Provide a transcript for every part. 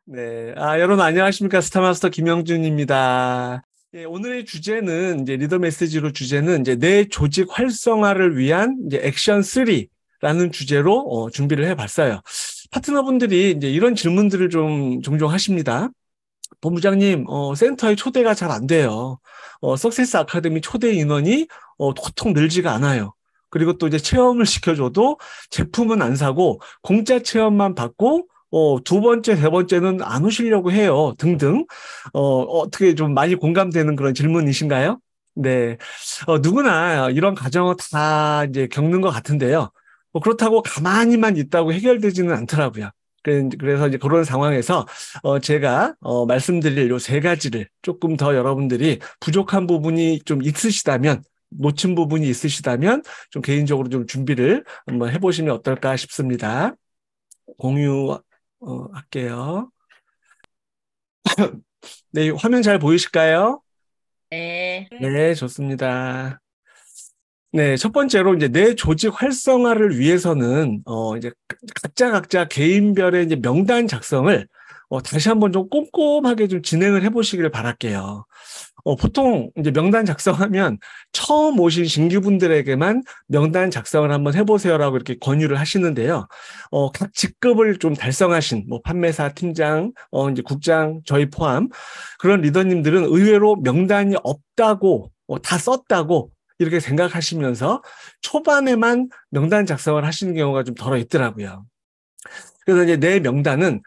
네. 여러분 안녕하십니까? 스타마스터 김영준입니다. 예, 오늘의 주제는 이제 리더 메시지로 주제는 이제 내 조직 활성화를 위한 이제 액션 3라는 주제로 준비를 해봤어요. 파트너분들이 이제 이런 질문들을 좀 종종 하십니다. 본부장님, 센터에 초대가 잘 안 돼요. 석세스 아카데미 초대 인원이 도통 늘지가 않아요. 그리고 또 이제 체험을 시켜줘도 제품은 안 사고 공짜 체험만 받고 두 번째, 세 번째는 안 오시려고 해요. 등등. 어떻게 좀 많이 공감되는 그런 질문이신가요? 네. 누구나 이런 과정을 다 이제 겪는 것 같은데요. 그렇다고 가만히만 있다고 해결되지는 않더라고요. 그래서 이제 그런 상황에서 제가 말씀드릴 요 세 가지를 조금 더 여러분들이 부족한 부분이 좀 있으시다면, 놓친 부분이 있으시다면 좀 개인적으로 좀 준비를 한번 해보시면 어떨까 싶습니다. 공유 할게요. 네, 화면 잘 보이실까요? 네. 네, 좋습니다. 네, 첫 번째로 이제 내 조직 활성화를 위해서는 이제 각자 개인별의 이제 명단 작성을 다시 한번 좀 꼼꼼하게 좀 진행을 해보시길 바랄게요. 보통 이제 명단 작성하면 처음 오신 신규분들에게만 명단 작성을 한번 해보세요라고 이렇게 권유를 하시는데요. 각 직급을 좀 달성하신 뭐 판매사, 팀장, 이제 국장, 저희 포함 그런 리더님들은 의외로 명단이 없다고 다 썼다고 이렇게 생각하시면서 초반에만 명단 작성을 하시는 경우가 좀 덜어 있더라고요. 그래서 이제 내 명단은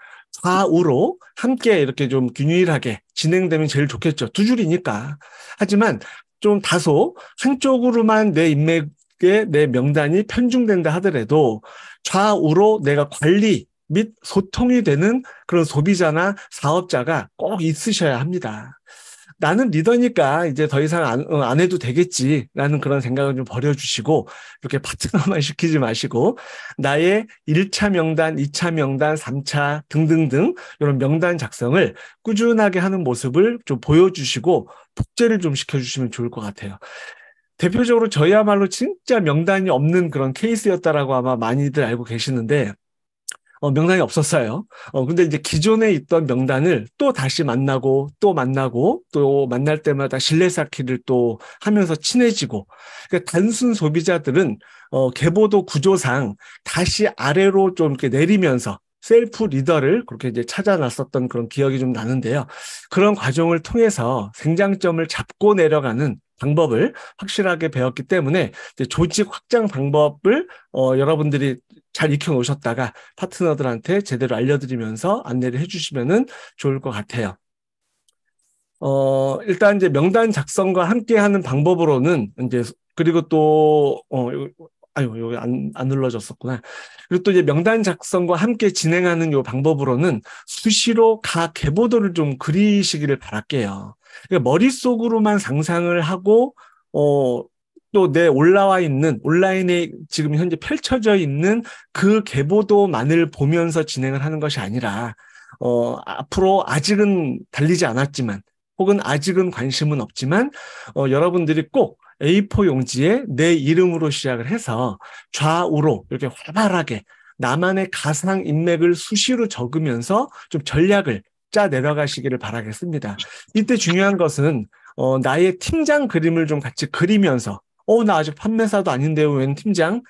좌우로 함께 이렇게 좀 균일하게 진행되면 제일 좋겠죠. 두 줄이니까. 하지만 좀 다소 한쪽으로만 내 인맥에 내 명단이 편중된다 하더라도 좌우로 내가 관리 및 소통이 되는 그런 소비자나 사업자가 꼭 있으셔야 합니다. 나는 리더니까 이제 더 이상 안 해도 되겠지라는 그런 생각을 좀 버려주시고 이렇게 파트너만 시키지 마시고 나의 1차 명단, 2차 명단, 3차 등등등 이런 명단 작성을 꾸준하게 하는 모습을 좀 보여주시고 복제를 좀 시켜주시면 좋을 것 같아요. 대표적으로 저희야말로 진짜 명단이 없는 그런 케이스였다라고 아마 많이들 알고 계시는데 명단이 없었어요. 근데 이제 기존에 있던 명단을 또 다시 만나고 또 만날 때마다 신뢰 쌓기를 또 하면서 친해지고. 그러니까 단순 소비자들은 계보도 구조상 다시 아래로 좀 이렇게 내리면서 셀프 리더를 그렇게 이제 찾아 나섰던 그런 기억이 좀 나는데요. 그런 과정을 통해서 생장점을 잡고 내려가는 방법을 확실하게 배웠기 때문에 이제 조직 확장 방법을 여러분들이 잘 익혀 놓으셨다가 파트너들한테 제대로 알려드리면서 안내를 해주시면은 좋을 것 같아요. 일단 이제 명단 작성과 함께 하는 방법으로는 이제 그리고 또 아유 여기 안 눌러졌었구나. 그리고 또 이제 명단 작성과 함께 진행하는 요 방법으로는 수시로 각 계보도를 좀 그리시기를 바랄게요. 그러니까 머릿속으로만 상상을 하고 또 내 올라와 있는 온라인에 지금 현재 펼쳐져 있는 그 계보도만을 보면서 진행을 하는 것이 아니라 앞으로 아직은 달리지 않았지만 혹은 아직은 관심은 없지만 여러분들이 꼭 A4 용지에 내 이름으로 시작을 해서 좌우로 이렇게 활발하게 나만의 가상 인맥을 수시로 적으면서 좀 전략을 짜 내려가시기를 바라겠습니다. 이때 중요한 것은 나의 팀장 그림을 좀 같이 그리면서 나 아직 판매사도 아닌데요, 웬 팀장?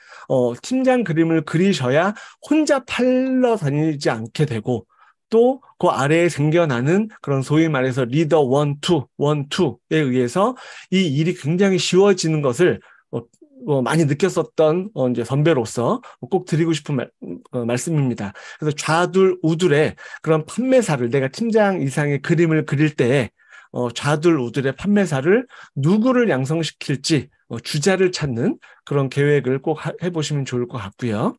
팀장 그림을 그리셔야 혼자 팔러 다니지 않게 되고 또 그 아래에 생겨나는 그런 소위 말해서 리더 원투에 의해서 이 일이 굉장히 쉬워지는 것을 많이 느꼈었던 이제 선배로서 꼭 드리고 싶은 말씀입니다. 그래서 좌둘 우둘의 그런 판매사를 내가 팀장 이상의 그림을 그릴 때 좌둘 우둘의 판매사를 누구를 양성시킬지 주자를 찾는 그런 계획을 꼭 해보시면 좋을 것 같고요.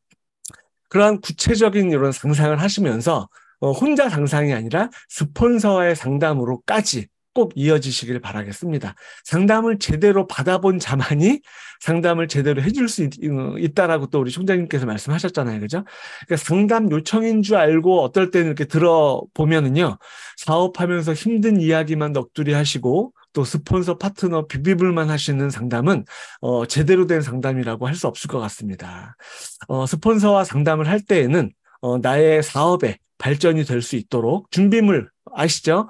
그러한 구체적인 이런 상상을 하시면서 혼자 상상이 아니라 스폰서와의 상담으로까지 꼭 이어지시길 바라겠습니다. 상담을 제대로 받아본 자만이 상담을 제대로 해줄 수 있다라고 또 우리 총장님께서 말씀하셨잖아요. 그죠? 그러니까 상담 요청인 줄 알고 어떨 때는 이렇게 들어보면은요, 사업하면서 힘든 이야기만 넋두리 하시고 또 스폰서 파트너 비비불만 하시는 상담은 제대로 된 상담이라고 할 수 없을 것 같습니다. 스폰서와 상담을 할 때에는 나의 사업에 발전이 될 수 있도록 준비물 아시죠?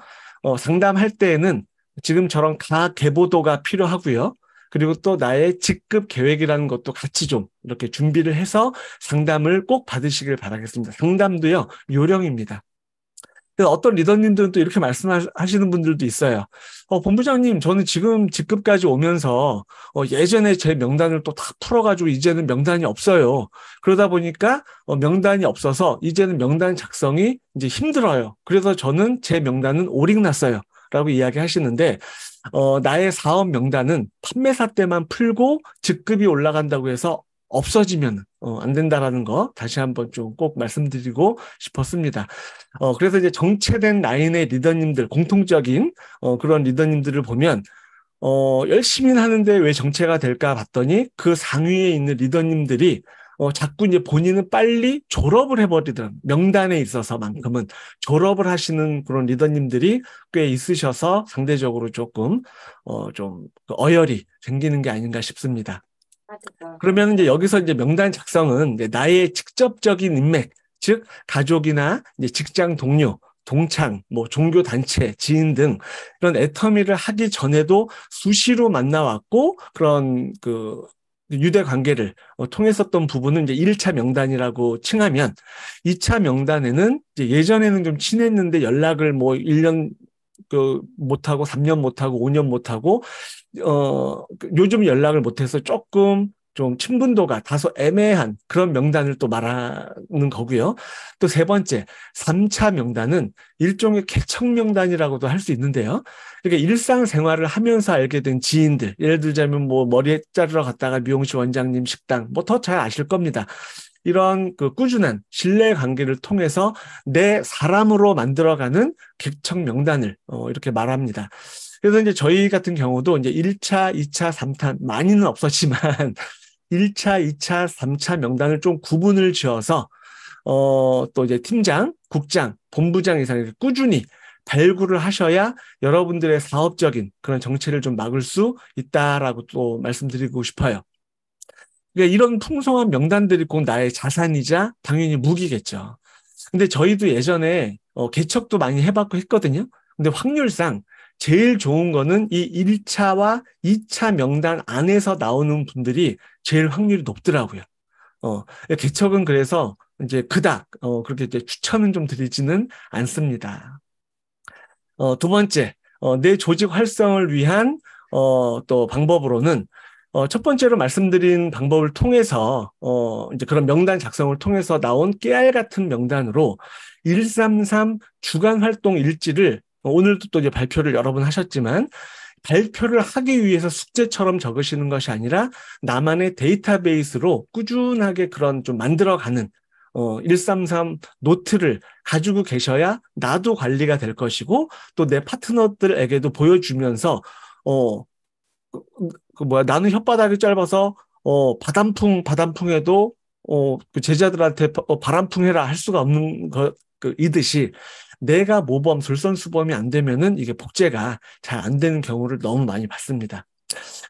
상담할 때에는 지금처럼 가계보도가 필요하고요. 그리고 또 나의 직급 계획이라는 것도 같이 좀 이렇게 준비를 해서 상담을 꼭 받으시길 바라겠습니다. 상담도요, 요령입니다. 그래서 어떤 리더님들은 또 이렇게 말씀하시는 분들도 있어요. 본부장님, 저는 지금 직급까지 오면서 예전에 제 명단을 또 다 풀어가지고 이제는 명단이 없어요. 그러다 보니까 명단이 없어서 이제는 명단 작성이 이제 힘들어요. 그래서 저는 제 명단은 오링났어요. 라고 이야기하시는데 나의 사업 명단은 판매사 때만 풀고 직급이 올라간다고 해서 없어지면 안 된다라는 거 다시 한번 좀 꼭 말씀드리고 싶었습니다. 그래서 이제 정체된 라인의 리더님들, 공통적인 그런 리더님들을 보면 열심히 하는데 왜 정체가 될까 봤더니 그 상위에 있는 리더님들이 자꾸 이제 본인은 빨리 졸업을 해버리더라고요. 명단에 있어서만큼은 졸업을 하시는 그런 리더님들이 꽤 있으셔서 상대적으로 조금 좀 어열이 생기는 게 아닌가 싶습니다. 그러면 이제 여기서 이제 명단 작성은 이제 나의 직접적인 인맥, 즉 가족이나 이제 직장 동료, 동창, 뭐 종교 단체, 지인 등 이런 애터미를 하기 전에도 수시로 만나왔고 그런 그 유대 관계를 통했었던 부분은 이제 1차 명단이라고 칭하면 2차 명단에는 이제 예전에는 좀 친했는데 연락을 뭐 1년 못하고 3년 못하고 5년 못하고 요즘 연락을 못해서 조금 좀 친분도가 다소 애매한 그런 명단을 또 말하는 거고요. 또 세 번째, 3차 명단은 일종의 개척 명단이라고도 할 수 있는데요. 그러니까 일상생활을 하면서 알게 된 지인들, 예를 들자면 뭐 머리 자르러 갔다가 미용실 원장님 식당, 뭐 더 잘 아실 겁니다. 이런 그 꾸준한 신뢰 관계를 통해서 내 사람으로 만들어가는 개척 명단을 이렇게 말합니다. 그래서 이제 저희 같은 경우도 이제 1차, 2차, 3차 많이는 없었지만 1차, 2차, 3차 명단을 좀 구분을 지어서 또 이제 팀장, 국장, 본부장 이상 꾸준히 발굴을 하셔야 여러분들의 사업적인 그런 정체를 좀 막을 수 있다라고 또 말씀드리고 싶어요. 그러니까 이런 풍성한 명단들이 꼭 나의 자산이자 당연히 무기겠죠. 근데 저희도 예전에 개척도 많이 해봤고 했거든요. 근데 확률상 제일 좋은 거는 이 1차와 2차 명단 안에서 나오는 분들이 제일 확률이 높더라고요. 개척은 그래서 이제 그닥 그렇게 이제 추천은 좀 드리지는 않습니다. 두 번째, 내 조직 활성을 위한 또 방법으로는 첫 번째로 말씀드린 방법을 통해서 이제 그런 명단 작성을 통해서 나온 깨알 같은 명단으로 133 주간 활동 일지를 오늘도 또 이제 발표를 여러 번 하셨지만 발표를 하기 위해서 숙제처럼 적으시는 것이 아니라 나만의 데이터베이스로 꾸준하게 그런 좀 만들어가는 133 노트를 가지고 계셔야 나도 관리가 될 것이고 또 내 파트너들에게도 보여주면서 나는 혓바닥이 짧아서 바람풍해도 그 제자들한테 바람풍 해라 할 수가 없는 이듯이 내가 모범 솔선수범이 안 되면은 이게 복제가 잘 안 되는 경우를 너무 많이 봤습니다.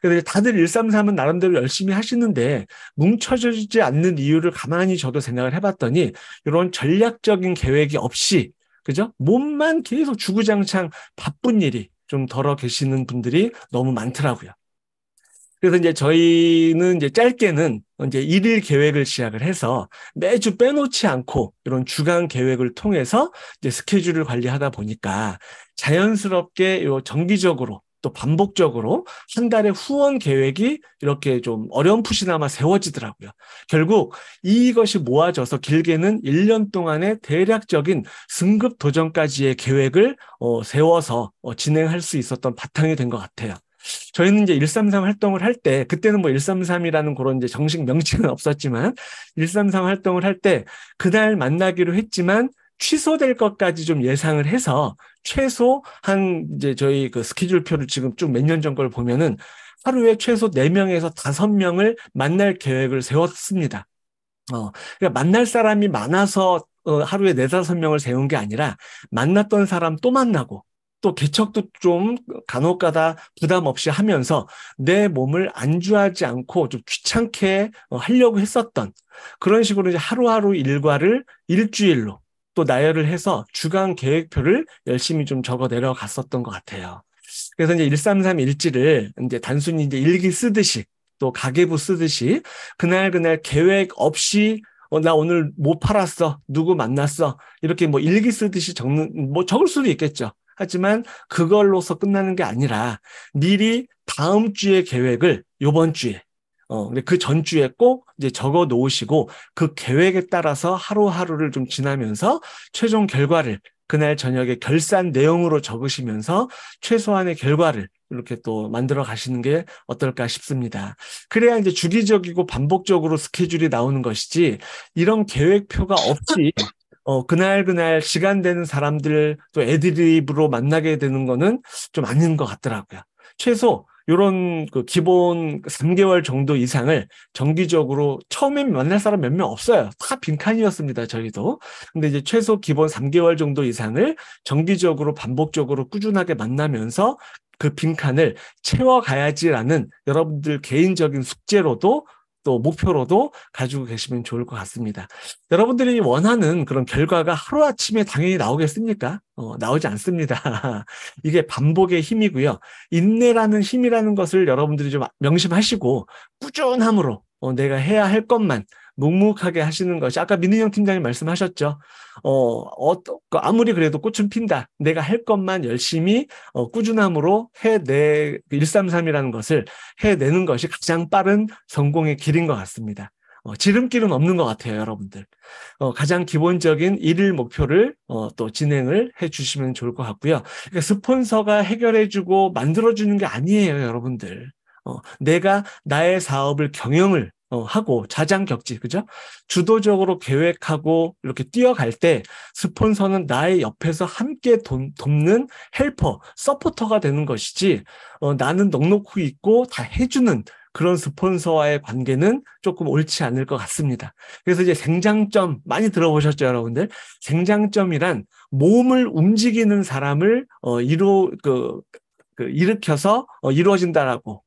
그래서 다들 133은 나름대로 열심히 하시는데 뭉쳐지지 않는 이유를 가만히 저도 생각을 해봤더니 이런 전략적인 계획이 없이 그죠? 몸만 계속 주구장창 바쁜 일이 좀 덜어 계시는 분들이 너무 많더라고요. 그래서 이제 저희는 이제 짧게는 이제 1일 계획을 시작을 해서 매주 빼놓지 않고 이런 주간 계획을 통해서 이제 스케줄을 관리하다 보니까 자연스럽게 요 정기적으로 또 반복적으로 한 달의 후원 계획이 이렇게 좀 어렴풋이나마 세워지더라고요. 결국 이것이 모아져서 길게는 1년 동안의 대략적인 승급 도전까지의 계획을 세워서 진행할 수 있었던 바탕이 된 것 같아요. 저희는 이제 133 활동을 할 때, 그때는 뭐 133이라는 그런 이제 정식 명칭은 없었지만, 133 활동을 할 때, 그날 만나기로 했지만, 취소될 것까지 좀 예상을 해서, 최소 이제 저희 그 스케줄표를 지금 쭉 몇 년 전 걸 보면은, 하루에 최소 4명에서 5명을 만날 계획을 세웠습니다. 그러니까 만날 사람이 많아서 하루에 4, 5명을 세운 게 아니라, 만났던 사람 또 만나고, 또 개척도 좀 간혹가다 부담 없이 하면서 내 몸을 안주하지 않고 좀 귀찮게 하려고 했었던 그런 식으로 이제 하루하루 일과를 일주일로 또 나열을 해서 주간 계획표를 열심히 좀 적어 내려갔었던 것 같아요. 그래서 이제 133 일지를 이제 단순히 이제 일기 쓰듯이 또 가계부 쓰듯이 그날 계획 없이 나 오늘 뭐 팔았어, 누구 만났어, 이렇게 뭐 일기 쓰듯이 뭐 적을 수도 있겠죠. 하지만 그걸로서 끝나는 게 아니라 미리 다음 주의 계획을 요번 주에 근데 그 전주에 꼭 이제 적어 놓으시고 그 계획에 따라서 하루하루를 좀 지나면서 최종 결과를 그날 저녁에 결산 내용으로 적으시면서 최소한의 결과를 이렇게 또 만들어 가시는 게 어떨까 싶습니다. 그래야 이제 주기적이고 반복적으로 스케줄이 나오는 것이지 이런 계획표가 없이 그날 시간 되는 사람들 또 애드립으로 만나게 되는 거는 좀 아닌 것 같더라고요. 최소 요런 그 기본 3개월 정도 이상을 정기적으로 처음에 만날 사람 몇 명 없어요. 다 빈칸이었습니다, 저희도. 근데 이제 최소 기본 3개월 정도 이상을 정기적으로 반복적으로 꾸준하게 만나면서 그 빈칸을 채워가야지라는 여러분들 개인적인 숙제로도 또 목표로도 가지고 계시면 좋을 것 같습니다. 여러분들이 원하는 그런 결과가 하루아침에 당연히 나오겠습니까? 나오지 않습니다. 이게 반복의 힘이고요. 인내라는 힘이라는 것을 여러분들이 좀 명심하시고 꾸준함으로 내가 해야 할 것만 묵묵하게 하시는 것이 아까 민은영 팀장님 말씀하셨죠. 아무리 그래도 꽃은 핀다. 내가 할 것만 열심히 꾸준함으로 133이라는 것을 해내는 것이 가장 빠른 성공의 길인 것 같습니다. 지름길은 없는 것 같아요, 여러분들. 가장 기본적인 일일 목표를 또 진행을 해주시면 좋을 것 같고요. 그러니까 스폰서가 해결해주고 만들어주는 게 아니에요, 여러분들. 내가 나의 사업을 경영을 하고 자장격지, 그죠? 주도적으로 계획하고 이렇게 뛰어갈 때 스폰서는 나의 옆에서 함께 돕는 헬퍼, 서포터가 되는 것이지 나는 넉넉히 있고 다 해주는 그런 스폰서와의 관계는 조금 옳지 않을 것 같습니다. 그래서 이제 생장점 많이 들어보셨죠, 여러분들? 생장점이란 몸을 움직이는 사람을 일으켜서 이루어진다라고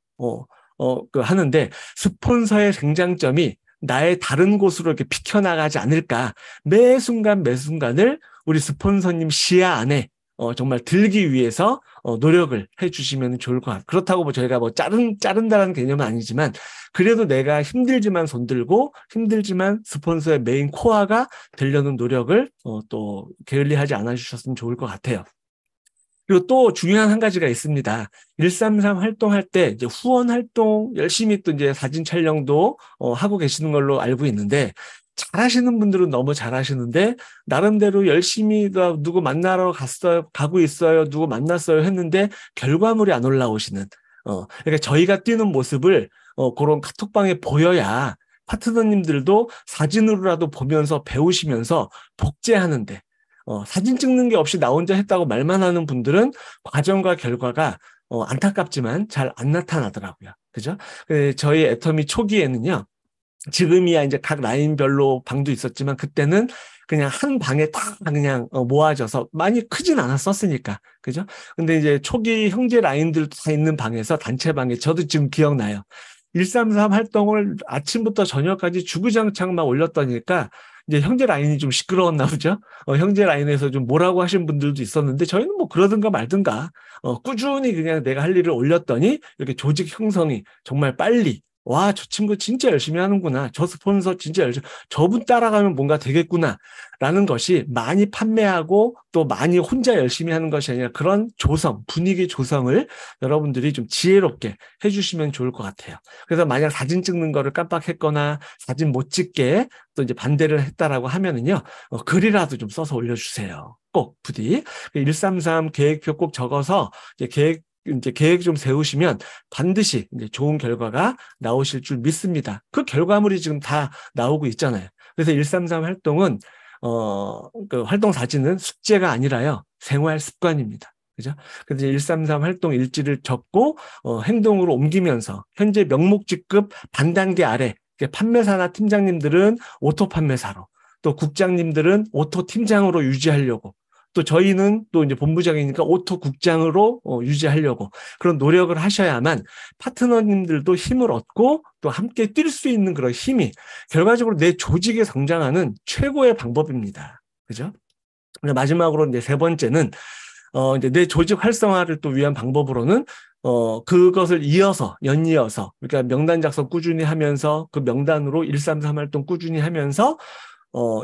하는데 스폰서의 생장점이 나의 다른 곳으로 이렇게 비켜나가지 않을까. 매 순간 매 순간을 우리 스폰서님 시야 안에 정말 들기 위해서 노력을 해주시면 좋을 것 같아요. 그렇다고 뭐 저희가 뭐 자른다는 개념은 아니지만 그래도 내가 힘들지만 손들고 힘들지만 스폰서의 메인 코어가 되려는 노력을 또 게을리하지 않아 주셨으면 좋을 것 같아요. 그리고 또 중요한 한 가지가 있습니다. 133 활동할 때 이제 후원 활동 열심히 또 이제 사진 촬영도 하고 계시는 걸로 알고 있는데 잘하시는 분들은 너무 잘하시는데 나름대로 열심히 누구 만나러 가고 있어요. 누구 만났어요 했는데 결과물이 안 올라오시는 그러니까 저희가 뛰는 모습을 그런 카톡방에 보여야 파트너님들도 사진으로라도 보면서 배우시면서 복제하는데 사진 찍는 게 없이 나 혼자 했다고 말만 하는 분들은 과정과 결과가 안타깝지만 잘 안 나타나더라고요. 그죠? 저희 애터미 초기에는요. 지금이야 이제 각 라인별로 방도 있었지만 그때는 그냥 한 방에 다 그냥 모아져서 많이 크진 않았었으니까. 그죠? 근데 이제 초기 형제 라인들도 다 있는 방에서 단체 방에 저도 지금 기억나요. 133 활동을 아침부터 저녁까지 주구장창 막 올렸더니까 이제 형제 라인이 좀 시끄러웠나 보죠. 형제 라인에서 좀 뭐라고 하신 분들도 있었는데 저희는 뭐 그러든가 말든가 꾸준히 그냥 내가 할 일을 올렸더니 이렇게 조직 형성이 정말 빨리 와, 저 친구 진짜 열심히 하는구나. 저 스폰서 진짜 열심히, 저분 따라가면 뭔가 되겠구나. 라는 것이 많이 판매하고 또 많이 혼자 열심히 하는 것이 아니라 그런 분위기 조성을 여러분들이 좀 지혜롭게 해주시면 좋을 것 같아요. 그래서 만약 사진 찍는 거를 깜빡했거나 사진 못 찍게 또 이제 반대를 했다라고 하면은요, 글이라도 좀 써서 올려주세요. 꼭 부디. 133 계획표 꼭 적어서 이제 계획 좀 세우시면 반드시 이제 좋은 결과가 나오실 줄 믿습니다. 그 결과물이 지금 다 나오고 있잖아요. 그래서 133 활동은 그 활동 사진은 숙제가 아니라요. 생활 습관입니다. 그죠? 그래서 133 활동 일지를 적고 행동으로 옮기면서 현재 명목직급 반단계 아래 판매사나 팀장님들은 오토 판매사로 또 국장님들은 오토 팀장으로 유지하려고 또 저희는 또 이제 본부장이니까 오토 국장으로 유지하려고 그런 노력을 하셔야만 파트너님들도 힘을 얻고 또 함께 뛸 수 있는 그런 힘이 결과적으로 내 조직에 성장하는 최고의 방법입니다. 그죠? 마지막으로 이제 세 번째는 이제 내 조직 활성화를 또 위한 방법으로는 그것을 연이어서, 그러니까 명단 작성 꾸준히 하면서 그 명단으로 133 활동 꾸준히 하면서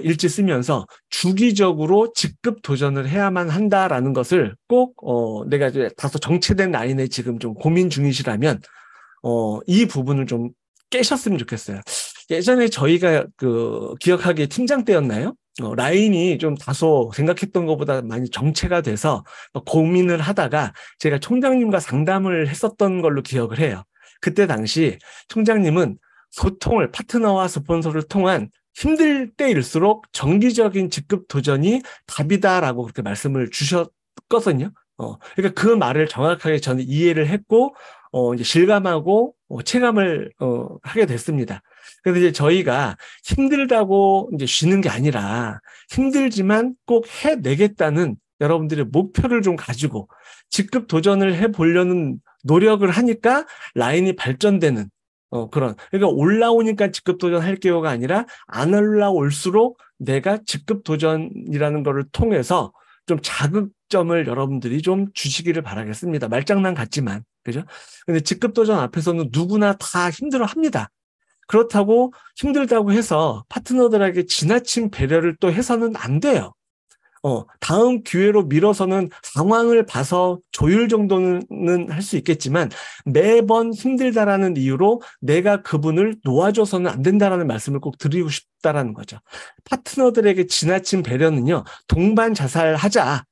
일지 쓰면서 주기적으로 직급 도전을 해야만 한다라는 것을 꼭, 내가 이제 다소 정체된 라인에 지금 좀 고민 중이시라면, 이 부분을 좀 깨셨으면 좋겠어요. 예전에 저희가 기억하기에 팀장 때였나요? 라인이 좀 다소 생각했던 것보다 많이 정체가 돼서 고민을 하다가 제가 총장님과 상담을 했었던 걸로 기억을 해요. 그때 당시 총장님은 파트너와 스폰서를 통한 힘들 때일수록 정기적인 직급 도전이 답이다라고 그렇게 말씀을 주셨거든요. 그러니까 그 말을 정확하게 저는 이해를 했고, 이제 실감하고, 체감을, 하게 됐습니다. 그래서 이제 저희가 힘들다고 이제 쉬는 게 아니라 힘들지만 꼭 해내겠다는 여러분들의 목표를 좀 가지고 직급 도전을 해보려는 노력을 하니까 라인이 발전되는 그러니까 올라오니까 직급 도전할게요가 아니라 안 올라올수록 내가 직급 도전이라는 거를 통해서 좀 자극점을 여러분들이 좀 주시기를 바라겠습니다. 말장난 같지만, 그죠? 근데 직급 도전 앞에서는 누구나 다 힘들어 합니다. 그렇다고 힘들다고 해서 파트너들에게 지나친 배려를 또 해서는 안 돼요. 다음 기회로 미뤄서는 상황을 봐서 조율 정도는 할 수 있겠지만 매번 힘들다라는 이유로 내가 그분을 놓아줘서는 안 된다라는 말씀을 꼭 드리고 싶다라는 거죠. 파트너들에게 지나친 배려는요, 동반 자살하자라는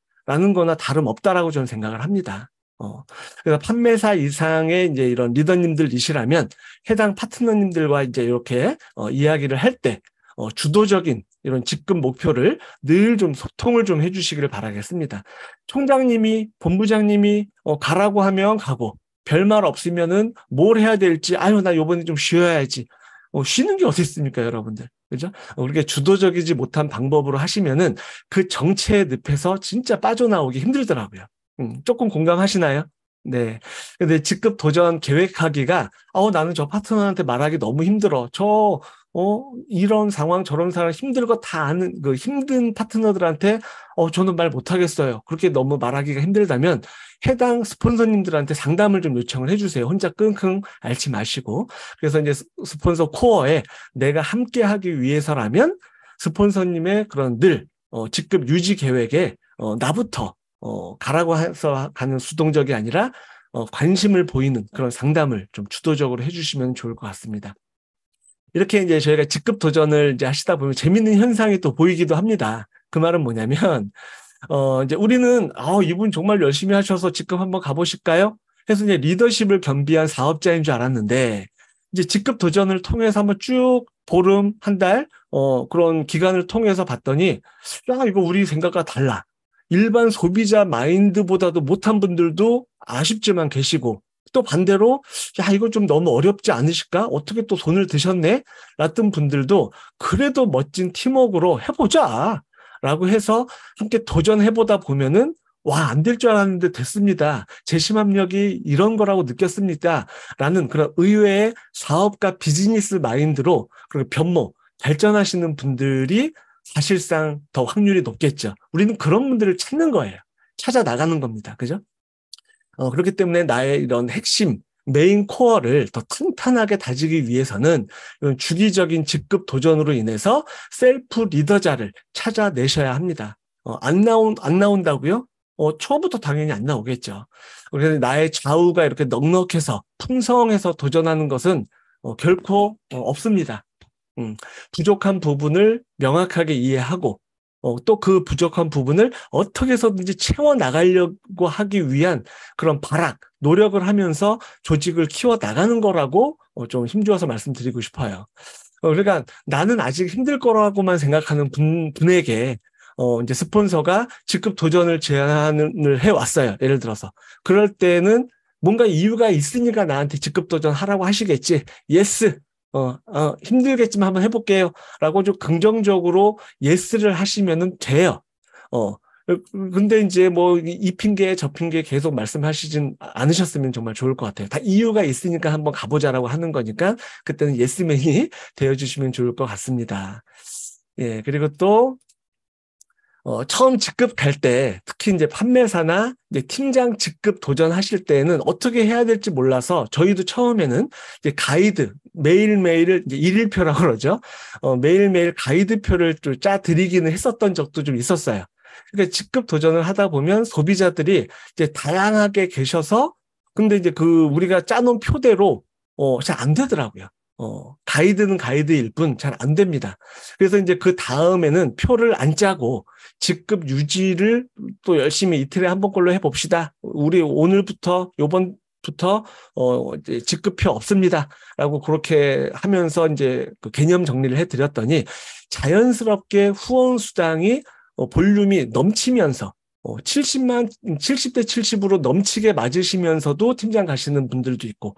거나 다름없다라고 저는 생각을 합니다. 그래서 판매사 이상의 이제 이런 리더님들이시라면 해당 파트너님들과 이제 이렇게 이야기를 할 때 주도적인 이런 직급 목표를 늘 좀 소통을 좀 해주시기를 바라겠습니다. 총장님이, 본부장님이 가라고 하면 가고 별말 없으면은 뭘 해야 될지 나 이번에 좀 쉬어야지. 쉬는 게 어디 있습니까, 여러분들? 그죠? 우리가 주도적이지 못한 방법으로 하시면은 그 정체의 늪에서 진짜 빠져나오기 힘들더라고요. 조금 공감하시나요? 네. 근데 직급 도전 계획하기가, 나는 저 파트너한테 말하기 너무 힘들어. 이런 상황, 저런 상황 힘들 거 다 아는, 힘든 파트너들한테, 저는 말 못하겠어요. 그렇게 너무 말하기가 힘들다면, 해당 스폰서님들한테 상담을 좀 요청을 해주세요. 혼자 끙끙 앓지 마시고. 그래서 이제 스폰서 코어에 내가 함께 하기 위해서라면, 스폰서님의 그런 직급 유지 계획에, 나부터, 가라고 해서 가는 수동적이 아니라, 관심을 보이는 그런 상담을 좀 주도적으로 해주시면 좋을 것 같습니다. 이렇게 이제 저희가 직급 도전을 이제 하시다 보면 재밌는 현상이 또 보이기도 합니다. 그 말은 뭐냐면, 이제 우리는, 이분 정말 열심히 하셔서 직급 한번 가보실까요? 해서 이제 리더십을 겸비한 사업자인 줄 알았는데, 이제 직급 도전을 통해서 한번 쭉 보름, 한 달, 그런 기간을 통해서 봤더니, 이거 우리 생각과 달라. 일반 소비자 마인드보다도 못한 분들도 아쉽지만 계시고, 또 반대로 이거 좀 너무 어렵지 않으실까? 어떻게 또 손을 드셨네? 라던 분들도 그래도 멋진 팀워크로 해보자 라고 해서 함께 도전해보다 보면은 안 될 줄 알았는데 됐습니다. 재심합력이 이런 거라고 느꼈습니다. 라는 그런 의외의 사업가 비즈니스 마인드로 그리고 발전하시는 분들이 사실상 더 확률이 높겠죠. 우리는 그런 분들을 찾는 거예요. 찾아 나가는 겁니다. 그죠? 그렇기 때문에 나의 이런 핵심, 메인 코어를 더 탄탄하게 다지기 위해서는 이런 주기적인 직급 도전으로 인해서 셀프 리더자를 찾아내셔야 합니다. 안 나온다고요? 처음부터 당연히 안 나오겠죠. 그래서 나의 좌우가 이렇게 넉넉해서 풍성해서 도전하는 것은 결코 없습니다. 부족한 부분을 명확하게 이해하고 또 그 부족한 부분을 어떻게 해서든지 채워나가려고 하기 위한 그런 노력을 하면서 조직을 키워나가는 거라고 좀 힘주어서 말씀드리고 싶어요. 그러니까 나는 아직 힘들 거라고만 생각하는 분에게 이제 스폰서가 직급 도전을 제안을 해왔어요. 예를 들어서. 그럴 때는 뭔가 이유가 있으니까 나한테 직급 도전 하라고 하시겠지. 예스. 힘들겠지만 한번 해볼게요. 라고 좀 긍정적으로 예스를 하시면은 돼요. 근데 이제 뭐 이 핑계 저 핑계 계속 말씀하시진 않으셨으면 정말 좋을 것 같아요. 다 이유가 있으니까 한번 가보자라고 하는 거니까 그때는 예스맨이 되어주시면 좋을 것 같습니다. 예, 그리고 또 처음 직급 갈 때, 특히 이제 판매사나 이제 팀장 직급 도전하실 때는 어떻게 해야 될지 몰라서 저희도 처음에는 이제 가이드, 매일매일을 이제 일일표라고 그러죠. 매일매일 가이드표를 좀 짜드리기는 했었던 적도 좀 있었어요. 그러니까 직급 도전을 하다 보면 소비자들이 이제 다양하게 계셔서 근데 이제 우리가 짜놓은 표대로 잘 안 되더라고요. 가이드는 가이드일 뿐 잘 안 됩니다. 그래서 이제 그 다음에는 표를 안 짜고 직급 유지를 또 열심히 이틀에 한 번꼴로 해봅시다. 우리 오늘부터, 요번부터, 이제 직급표 없습니다. 라고 그렇게 하면서 이제 그 개념 정리를 해드렸더니 자연스럽게 후원 수당이 볼륨이 넘치면서 70대 70으로 넘치게 맞으시면서도 팀장 가시는 분들도 있고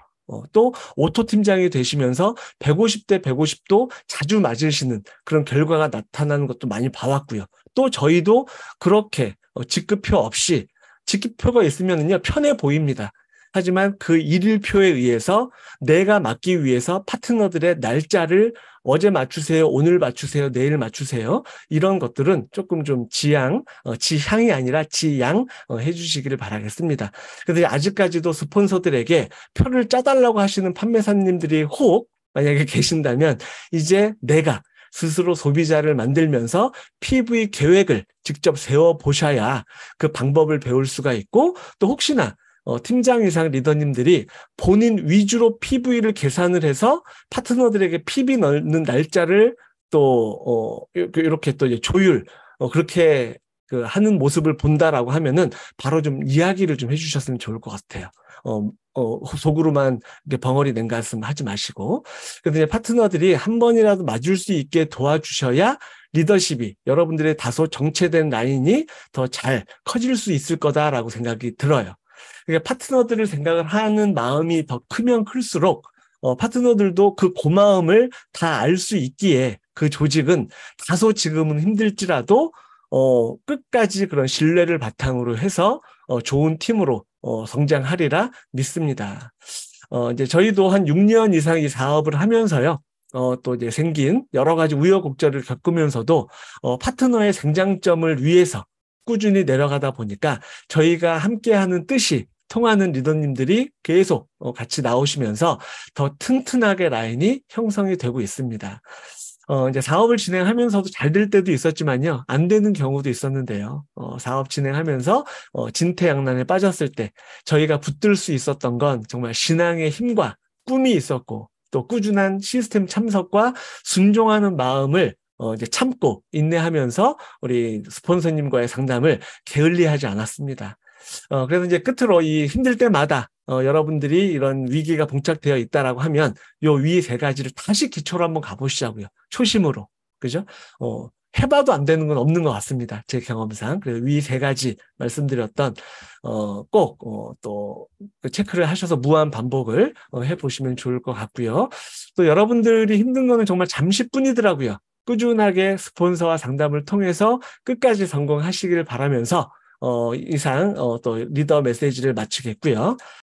또 오토 팀장이 되시면서 150대 150도 자주 맞으시는 그런 결과가 나타나는 것도 많이 봐왔고요. 또 저희도 그렇게 직급표 없이 직급표가 있으면요 편해 보입니다. 하지만 그 일일표에 의해서 내가 맞기 위해서 파트너들의 날짜를 어제 맞추세요, 오늘 맞추세요, 내일 맞추세요. 이런 것들은 조금 좀 지향이 아니라 지양 해주시기를 바라겠습니다. 그런데 아직까지도 스폰서들에게 표를 짜달라고 하시는 판매사님들이 혹 만약에 계신다면 이제 내가 스스로 소비자를 만들면서 PV 계획을 직접 세워보셔야 그 방법을 배울 수가 있고 또 혹시나 팀장 이상 리더님들이 본인 위주로 PV를 계산을 해서 파트너들에게 PV 넣는 날짜를 또 이렇게 또 이제 조율 그렇게 하는 모습을 본다라고 하면은 바로 좀 이야기를 좀 해주셨으면 좋을 것 같아요. 속으로만 벙어리 낸 가슴 하지 마시고. 그런데 파트너들이 한 번이라도 맞을 수 있게 도와주셔야 리더십이 여러분들의 다소 정체된 라인이 더 잘 커질 수 있을 거다라고 생각이 들어요. 그러니까 파트너들을 생각을 하는 마음이 더 크면 클수록 파트너들도 그 고마움을 다 알 수 있기에 그 조직은 다소 지금은 힘들지라도 끝까지 그런 신뢰를 바탕으로 해서 좋은 팀으로 성장하리라 믿습니다. 이제 저희도 한 6년 이상 이 사업을 하면서요. 또 이제 생긴 여러 가지 우여곡절을 겪으면서도 파트너의 생장점을 위해서 꾸준히 내려가다 보니까 저희가 함께하는 뜻이 통하는 리더님들이 계속 같이 나오시면서 더 튼튼하게 라인이 형성이 되고 있습니다. 이제 사업을 진행하면서도 잘 될 때도 있었지만요, 안 되는 경우도 있었는데요. 사업 진행하면서 진퇴양난에 빠졌을 때 저희가 붙들 수 있었던 건 정말 신앙의 힘과 꿈이 있었고 또 꾸준한 시스템 참석과 순종하는 마음을 이제 참고 인내하면서 우리 스폰서님과의 상담을 게을리하지 않았습니다. 그래서 이제 끝으로 이 힘들 때마다 여러분들이 이런 위기가 봉착되어 있다라고 하면 요 위 세 가지를 다시 기초로 한번 가보시자고요. 초심으로. 그죠? 해봐도 안 되는 건 없는 것 같습니다. 제 경험상. 그래서 위 세 가지 말씀드렸던 꼭 또 체크를 하셔서 무한 반복을 해보시면 좋을 것 같고요. 또 여러분들이 힘든 거는 정말 잠시뿐이더라고요. 꾸준하게 스폰서와 상담을 통해서 끝까지 성공하시길 바라면서 이상 또 리더 메시지를 마치겠고요.